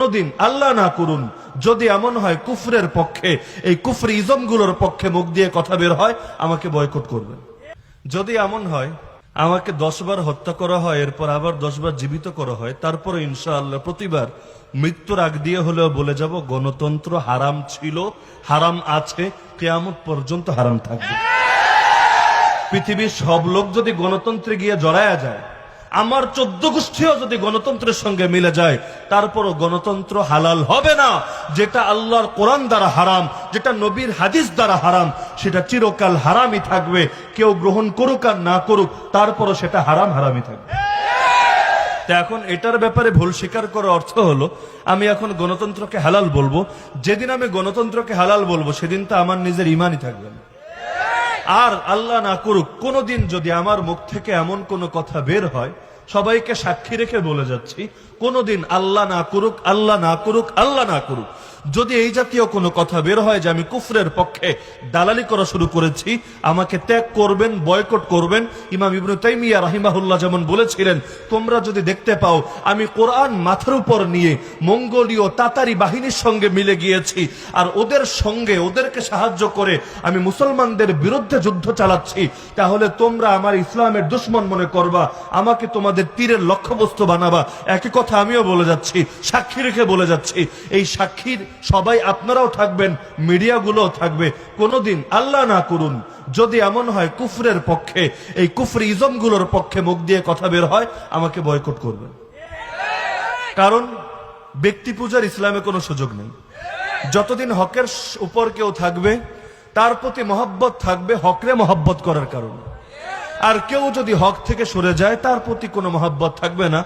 কোনদিন আল্লাহ না করুন যদি এমন হয় কুফরের পক্ষে, এই কুফরি ইজমগুলোর পক্ষে মুখ দিয়ে কথা বের হয়, আমাকে বয়কট করবেন। যদি এমন হয় আমাকে 10 বার হত্যা করা হয়, এরপর আবার 10 বার জীবিত করা হয়, তারপরে ইনশাআল্লাহ প্রতিবার মৃত্যুর আগ দিয়ে হলেও বলে যাব গণতন্ত্র হারাম ছিল, হারাম আছে, কিয়ামত পর্যন্ত হারাম থাকবে। পৃথিবীর সব লোক যদি গণতন্ত্রে গিয়ে জড়ায়া যায়, আমার 14 গোষ্ঠীও যদি গণতন্ত্রের সঙ্গে মিলে যায়, তারপরও গণতন্ত্র হালাল হবে না। যেটা আল্লাহর কোরআন দ্বারা হারাম, যেটা নবীর হাদিস দ্বারা হারাম, সেটা চিরকাল হারামই থাকবে। কেউ গ্রহণ করুক আর না করুক, তারপরও সেটা হারামই থাকবে। এখন এটার ব্যাপারে ভুল স্বীকার করার অর্থ হলো আমি এখন গণতন্ত্রকে হালাল বলবো। যেদিন আমি গণতন্ত্রকে হালাল বলবো সেদিন তো আমার নিজের ইমানই থাকবে না। আর আল্লাহ না করুক কোনদিন যদি আমার মুখ থেকে এমন কোন কথা বের হয়, সবাইকে সাক্ষী রেখে বলে যাচ্ছি, কোনদিন আল্লাহ না করুক, আল্লাহ না করুক, আল্লাহ না করুক, যদি এই জাতীয় কোনো কথা বের হয় যে আমি কুফরের পক্ষে দালালি করা শুরু করেছি, আমাকে ত্যাগ করবেন, বয়কট করবেন। ইমাম ইবনে তাইমিয়া রাহিমাহুল্লাহ যেমন বলেছিলেন, তোমরা যদি দেখতে পাও আমি কোরআন মাথার উপর নিয়ে মঙ্গোলীয় তাতারি বাহিনীর সঙ্গে মিলে গিয়েছি, আর ওদের সঙ্গে ওদেরকে সাহায্য করে আমি মুসলমানদের বিরুদ্ধে যুদ্ধ চালাচ্ছি, তাহলে তোমরা আমার ইসলামের দুশ্মন মনে করবা, আমাকে তোমাদের তীরের লক্ষ্যবস্তু বানাবা। একই কথা আমিও বলে যাচ্ছি, সাক্ষী রেখে বলে যাচ্ছি। এই সাক্ষীর সবাই আপনারাও থাকবেন, মিডিয়াগুলোও থাকবে। কোনদিন আল্লাহ না করুন যদি এমন হয় কুফরের পক্ষে, এই কুফরি ইজমগুলোর পক্ষে মুখ দিয়ে কথা বের হয়, আমাকে বয়কট করবেন। কারণ ব্যক্তি পূজার ইসলামে কোনো সুযোগ নেই। যতদিন হকের উপর কেউ থাকবে, তার প্রতি মহব্বত থাকবে হকরে মহব্বত করার কারণে। আর কেউ যদি হক থেকে সরে যায়, তার প্রতি কোনো মহব্বত থাকবে না।